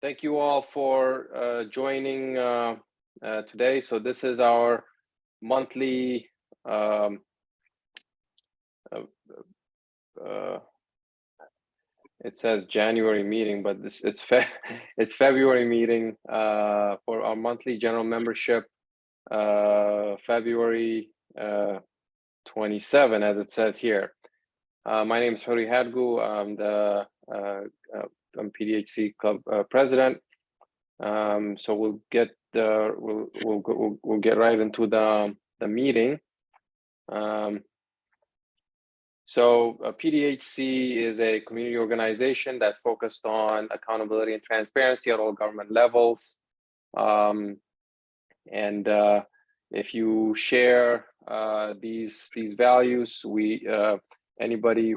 Thank you all for joining today. So this is our monthly it says January meeting, but this is it's February meeting for our monthly general membership, February 27, as it says here. My name is Hori Hadgu. I'm PDHC club president. So we'll get we'll get right into the meeting. So PDHC is a community organization that's focused on accountability and transparency at all government levels. If you share these values, anybody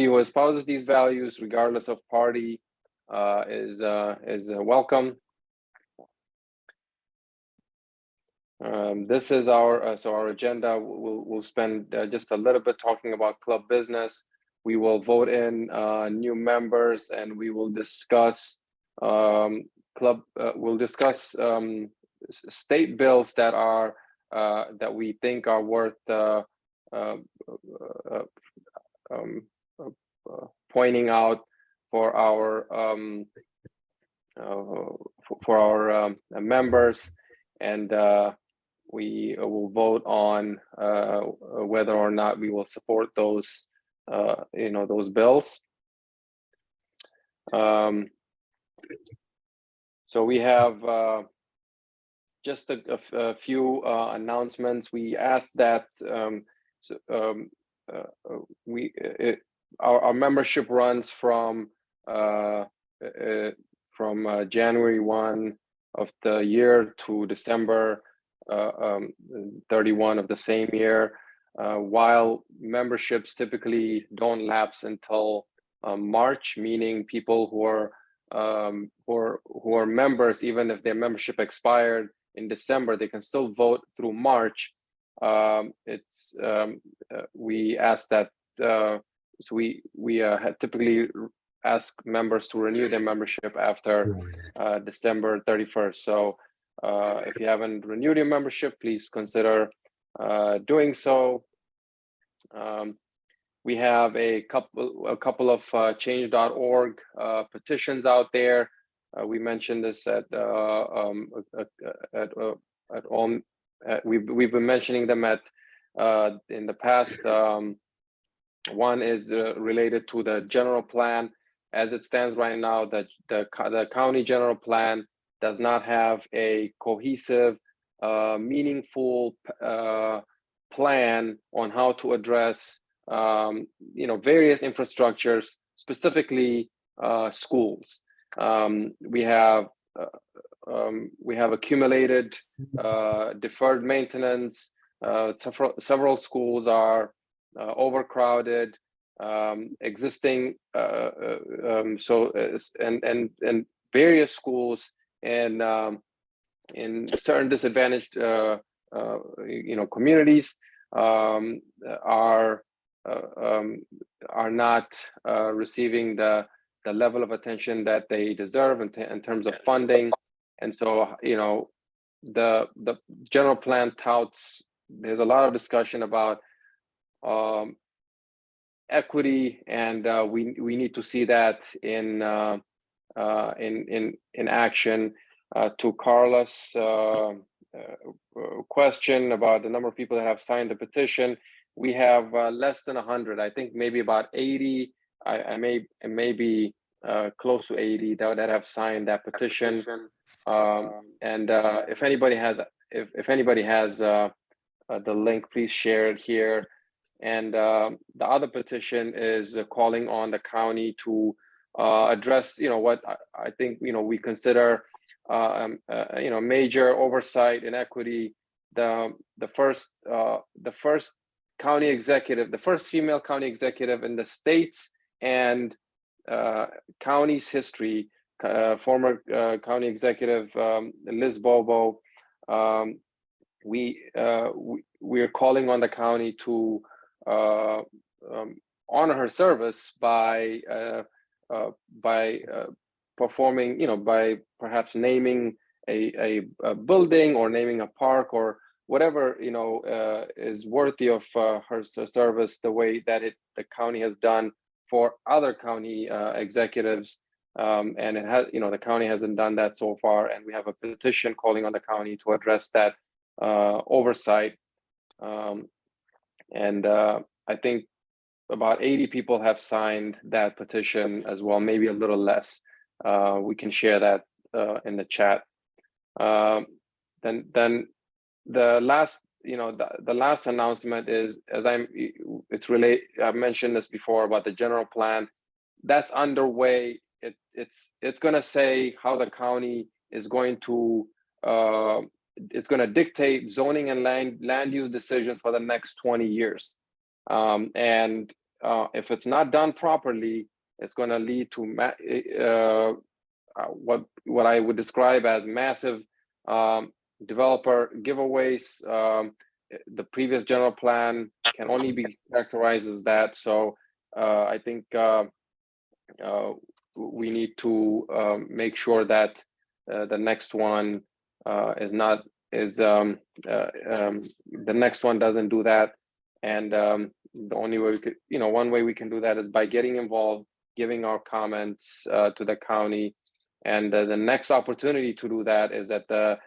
who espouses these values, regardless of party, is welcome. This is our our agenda. We'll spend just a little bit talking about club business. We will vote in new members, and we will discuss we'll discuss state bills that are that we think are worth pointing out for our members, and we will vote on whether or not we will support those those bills. So we have just a few announcements. We asked that our membership runs from January 1 of the year to December 31 of the same year, while memberships typically don't lapse until March, meaning people who are members, even if their membership expired in December, they can still vote through March. We ask that so we typically ask members to renew their membership after December 31st. So if you haven't renewed your membership, please consider doing so. We have a couple of change.org petitions out there. We mentioned this we've been mentioning them in the past. One is related to the general plan. As it stands right now, the county general plan does not have a cohesive, meaningful plan on how to address various infrastructures, specifically schools. We have accumulated deferred maintenance. Several schools are overcrowded. Existing and various schools in certain disadvantaged communities are not receiving the level of attention that they deserve in terms of funding. And so the general plan touts, there's a lot of discussion about equity, and we need to see that in action. To Carla's question about the number of people that have signed the petition, we have less than 100. I think maybe about 80. I may be close to 80 that have signed that petition. If anybody has the link, please share it here. And the other petition is calling on the county to address, what I think we consider major oversight in equity. The first county executive, the first female county executive in the state's and county's history, former county executive Liz Bobo. We're calling on the county to honor her service by by performing, by perhaps naming a building or naming a park or whatever, is worthy of her service, the way that the county has done for other county executives. And it has, the county hasn't done that so far, and we have a petition calling on the county to address that oversight. And I think about 80 people have signed that petition as well, maybe a little less. We can share that in the chat. Then the last, the last announcement is, I've mentioned this before about the general plan that's underway. It's going to say how the county is going to it's going to dictate zoning and land use decisions for the next 20 years. And if it's not done properly, it's going to lead to what I would describe as massive developer giveaways. The previous general plan can only be characterized as that. So I think we need to make sure that the next one the next one doesn't do that. And the only way we could, one way we can do that is by getting involved, giving our comments to the county. And the next opportunity to do that is at the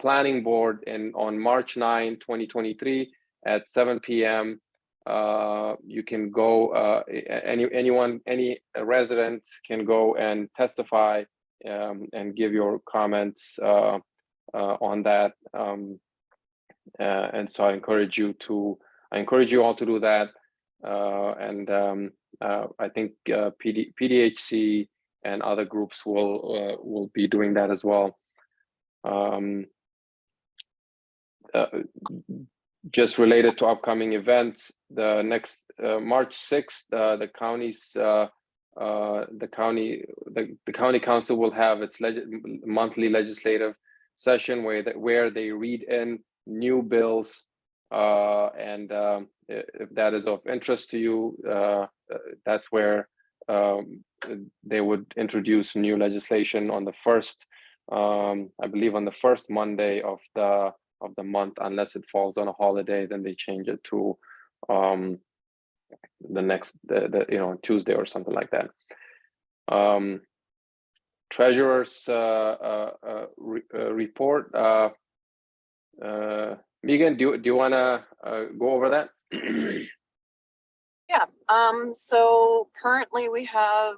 planning board on March 9, 2023 at 7 p.m. You can go, any resident can go and testify and give your comments on that. And so I encourage you all to do that. And I think PDHC and other groups will be doing that as well. Just related to upcoming events, the next March 6th, the county council will have its monthly legislative session where they read in new bills, and if that is of interest to you, that's where they would introduce new legislation on the first, I believe on the first Monday of the month, unless it falls on a holiday, then they change it to the next Tuesday or something like that. Treasurer's report. Megan, do you want to go over that? Yeah. So currently we have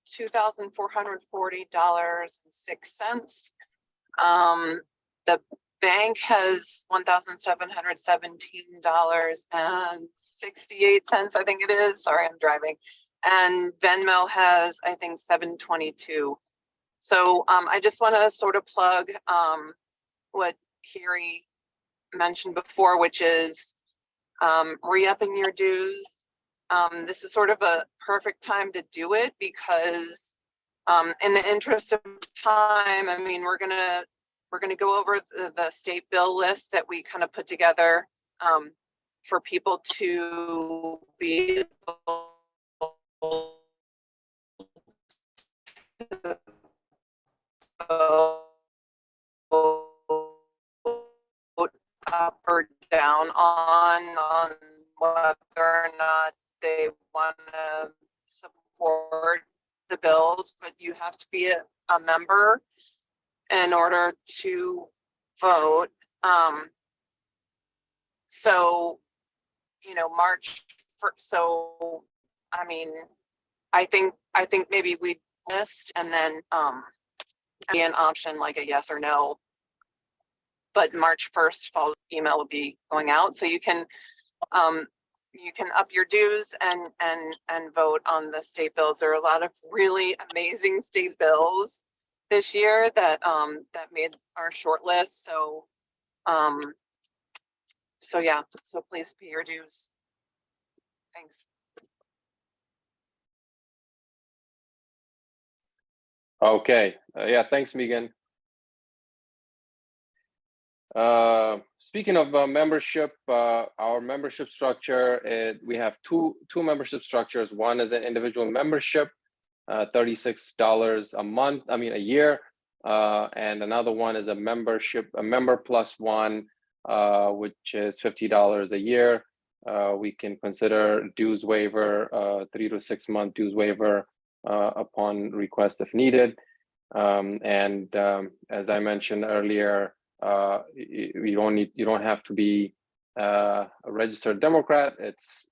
$2,440.06. The bank has $1,717.68, I think it is. Sorry, I'm driving. And Venmo has, I think, $722. So I just want to sort of plug what Kiri mentioned before, which is re-upping your dues. This is sort of a perfect time to do it because in the interest of time, I mean, we're gonna go over the state bill list that we kind of put together for people to be able to vote up or down on whether or not they want to support the bills, but you have to be a member in order to vote. So, March 1st. So, I mean, I think maybe we list and then be an option like a yes or no. But March 1st, fall email will be going out, so you can up your dues and vote on the state bills. There are a lot of really amazing state bills this year that made our short list. So yeah, so please pay your dues. Thanks. Okay. Yeah, thanks, Megan. Speaking of membership, our membership structure, we have two membership structures. One is an individual membership, $36 a month, I mean a year. And another one is a member plus one, which is $50 a year. We can consider dues waiver, 3 to 6 month dues waiver upon request if needed. As I mentioned earlier, you don't have to be a registered Democrat. It's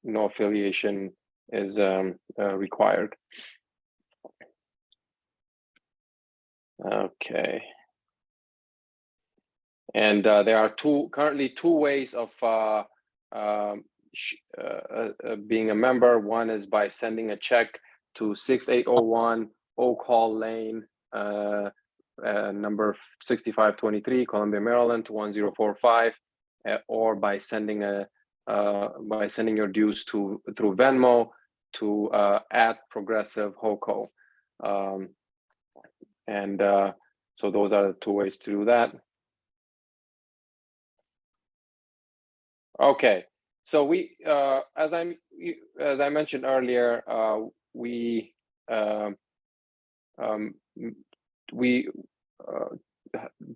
no affiliation is required. Okay. And there are currently two ways of being a member. One is by sending a check to 6801 Oak Hall Lane, number 6523, Columbia, Maryland, to 1045, or by sending your dues through Venmo to @Progressive HOCO. So those are the two ways to do that. Okay, so we, as I mentioned earlier,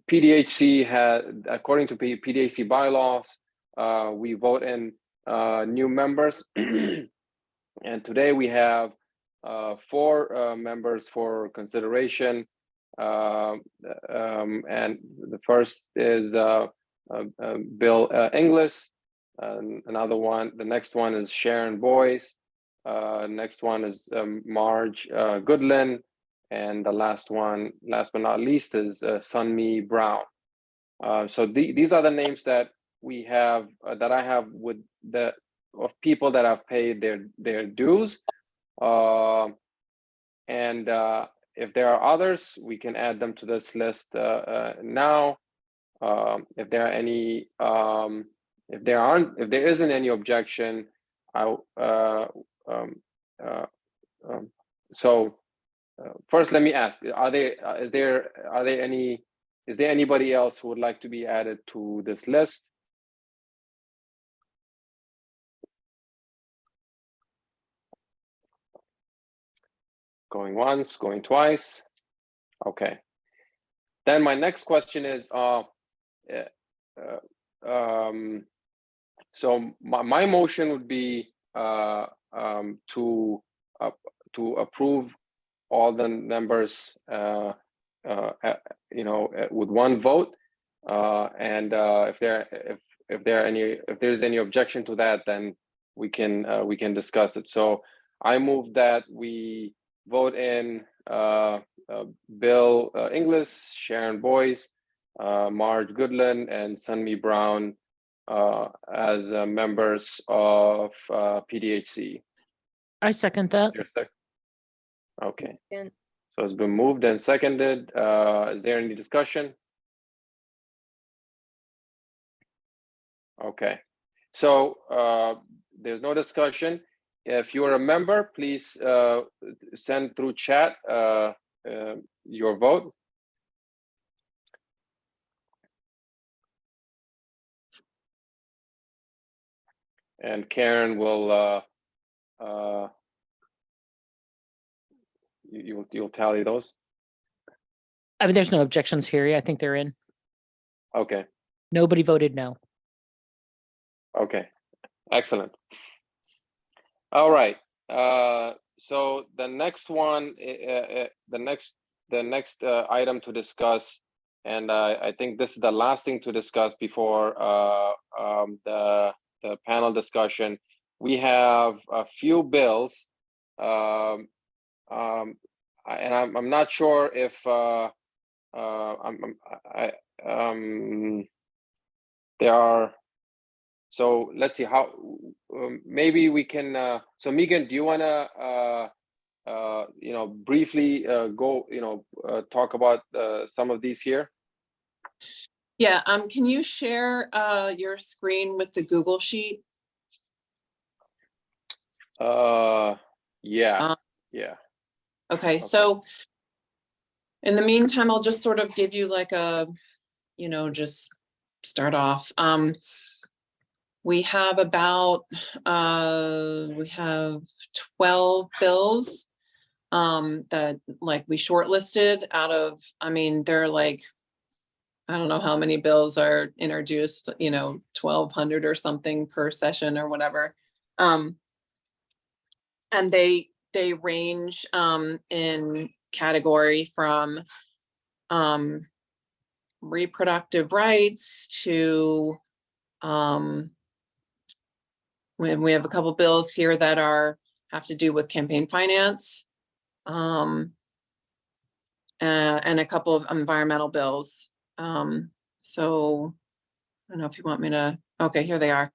PDHC had, according to PDHC bylaws, we vote in new members, and today we have 4 members for consideration, and the first is Bill Inglis. Another one, the next one is Sharon Boyce. Next one is Marge Goodlin, and the last but not least, is Sunmi Brown. So these are the names that we have, that I have with of people that have paid their dues. And if there are others, we can add them to this list now. If there are any, if there isn't any objection, first, let me ask: is there anybody else who would like to be added to this list? Going once, going twice. Okay. Then my next question is, so my motion would be to approve all the members, with one vote. And if there's any objection to that, then we can discuss it. So I move that we vote in Bill Inglis, Sharon Boyce, Marge Goodlin, and Sunmi Brown as members of PDHC. I second that. Okay. And So it's been moved and seconded. Is there any discussion? Okay. So there's no discussion. If you're a member, please send through chat your vote. And Karen will you'll tally those. I mean, there's no objections here. I think they're in. Okay. Nobody voted no. Okay. Excellent. All right. So the next one, the next item to discuss, and I think this is the last thing to discuss before the panel discussion. We have a few bills, and I'm not sure if there are. So let's see how maybe we can. So Megan, do you want to briefly go talk about some of these here? Yeah, can you share your screen with the Google Sheet? Yeah. Yeah. Okay, so in the meantime, I'll just sort of give you like a, just start off. We have about, we have 12 bills that like we shortlisted out of, I mean, they're like, I don't know how many bills are introduced, 1,200 or something per session or whatever. And they range in category from reproductive rights to when we have a couple bills here that have to do with campaign finance, and a couple of environmental bills. So I don't know if you want me to, okay, here they are.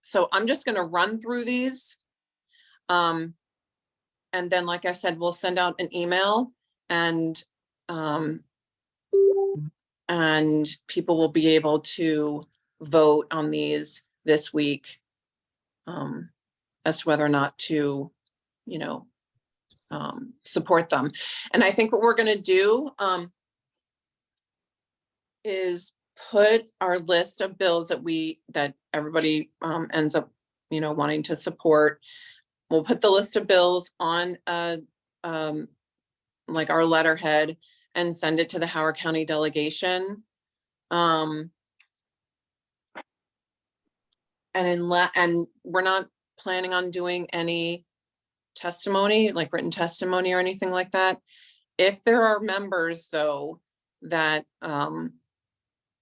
So I'm just going to run through these. And then, like I said, we'll send out an email and people will be able to vote on these this week as to whether or not to, support them. And I think what we're going to do is put our list of bills that everybody ends up, wanting to support. We'll put the list of bills on like our letterhead and send it to the Howard County delegation. And we're not planning on doing any testimony, like written testimony or anything like that. If there are members though that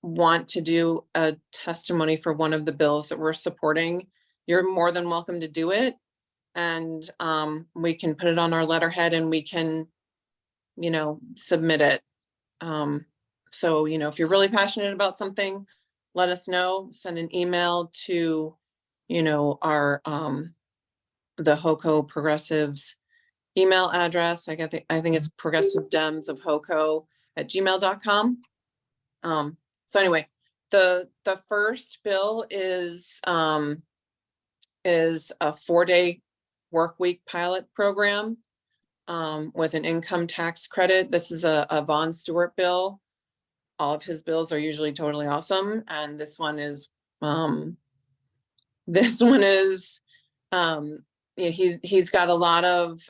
want to do a testimony for one of the bills that we're supporting, you're more than welcome to do it. And we can put it on our letterhead and we can, submit it. So, if you're really passionate about something, let us know, send an email to, our, the HOCO Progressives email address. I think it's progressivedems@gmail.com. So anyway, the first bill is a 4-day work week pilot program with an income tax credit. This is a Von Stewart bill. All of his bills are usually totally awesome, and this one is he's got a lot of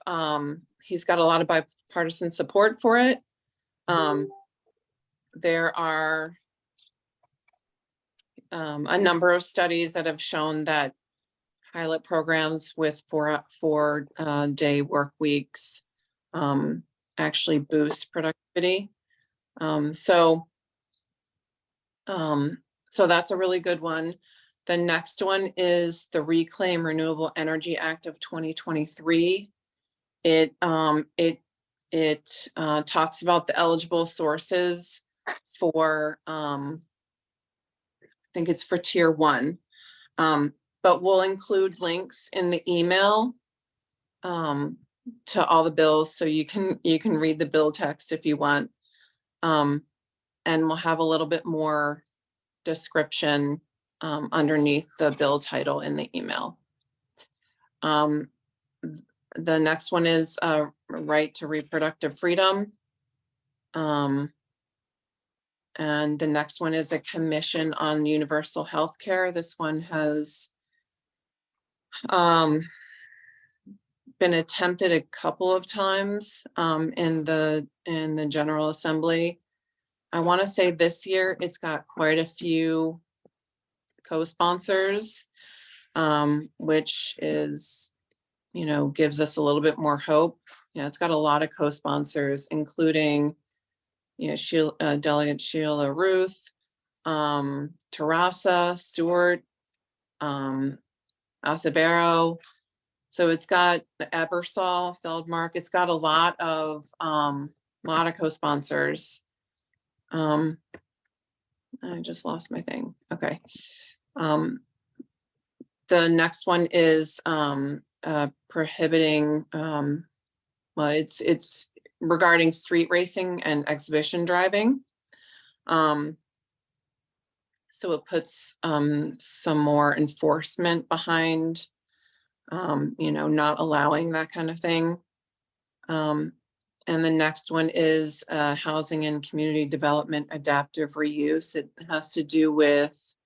bipartisan support for it. There are a number of studies that have shown that pilot programs with 4-day work weeks actually boost productivity. So that's a really good one. The next one is the Reclaim Renewable Energy Act of 2023. It talks about the eligible sources for, I think it's for tier 1, but we'll include links in the email to all the bills, so you can read the bill text if you want, and we'll have a little bit more description underneath the bill title in the email. The next one is right to reproductive freedom. And the next one is a commission on universal health care. This one has been attempted a couple of times in the General Assembly. I want to say this year it's got quite a few co-sponsors, which is, gives us a little bit more hope. It's got a lot of co-sponsors, including, Delegate Sheila Ruth, Teresa Stewart, Acebero. So it's got Ebersol, Feldmark. It's got a lot of co-sponsors. I just lost my thing. Okay. The next one is prohibiting, well, it's regarding street racing and exhibition driving. So it puts some more enforcement behind, not allowing that kind of thing. And the next one is housing and community development adaptive reuse. It has to do with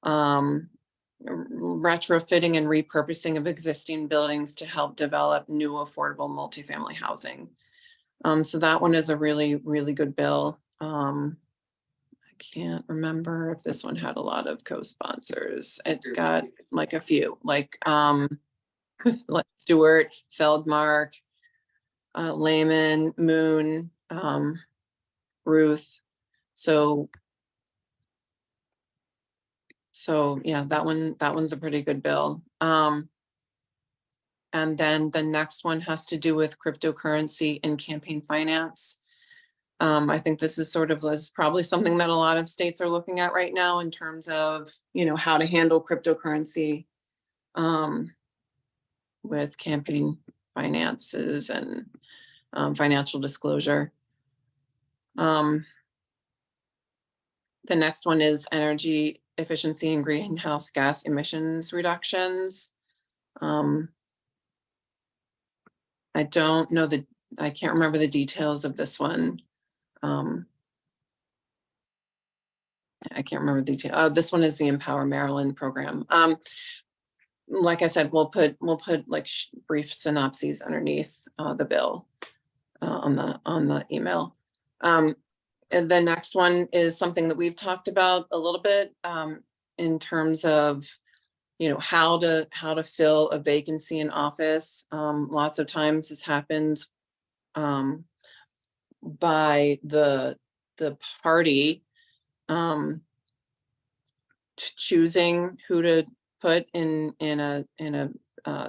retrofitting and repurposing of existing buildings to help develop new affordable multifamily housing. So that one is a really, really good bill. I can't remember if this one had a lot of co-sponsors. It's got like a few, like Stewart, Feldmark, Lehman, Moon, Ruth. So yeah, that one's a pretty good bill. And then the next one has to do with cryptocurrency and campaign finance. I think this is probably something that a lot of states are looking at right now in terms of, how to handle cryptocurrency with campaign finances and financial disclosure. The next one is energy efficiency and greenhouse gas emissions reductions. I don't know I can't remember the details of this one. I can't remember the detail. This one is the Empower Maryland program. Like I said, we'll put like brief synopses underneath the bill on the email. And the next one is something that we've talked about a little bit in terms of, how to fill a vacancy in office. Lots of times this happens by the party choosing who to put in a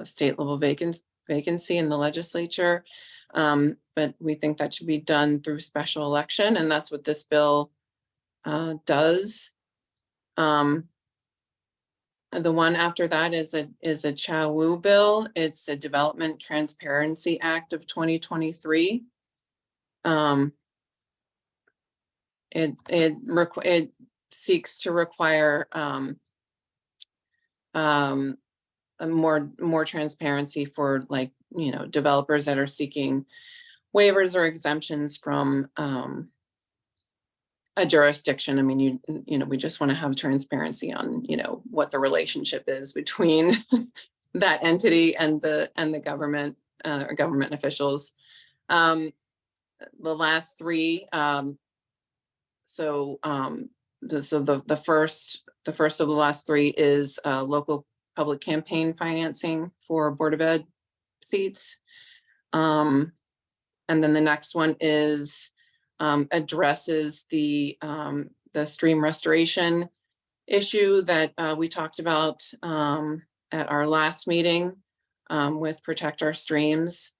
state level vacancy in the legislature. But we think that should be done through special election, and that's what this bill does. The one after that is a Chow Wu bill. It's the Development Transparency Act of 2023. It seeks to require more transparency for developers that are seeking waivers or exemptions from a jurisdiction. I mean, we just want to have transparency on, what the relationship is between that entity and the government or government officials. The last three, the first of the last three is local public campaign financing for Board of Ed seats. And then the next one is addresses the stream restoration issue that we talked about at our last meeting with Protect Our Streams.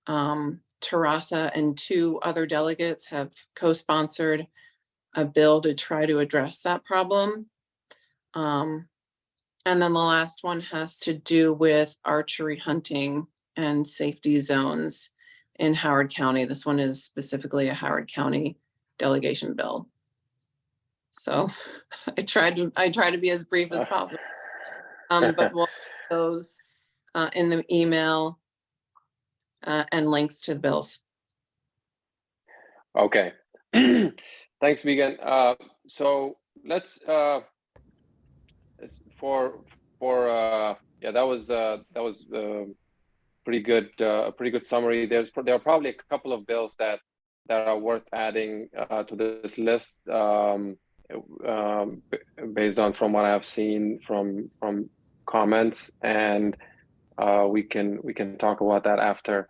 Terasa and two other delegates have co-sponsored a bill to try to address that problem. And then the last one has to do with archery hunting and safety zones in Howard County. This one is specifically a Howard County delegation bill. So I try to be as brief as possible. But we'll put those in the email and links to the bills. Okay. Thanks, Megan. So let's that was pretty good, a pretty good summary. There are probably a couple of bills that are worth adding to this list based on from what I've seen from comments, and we can talk about that after.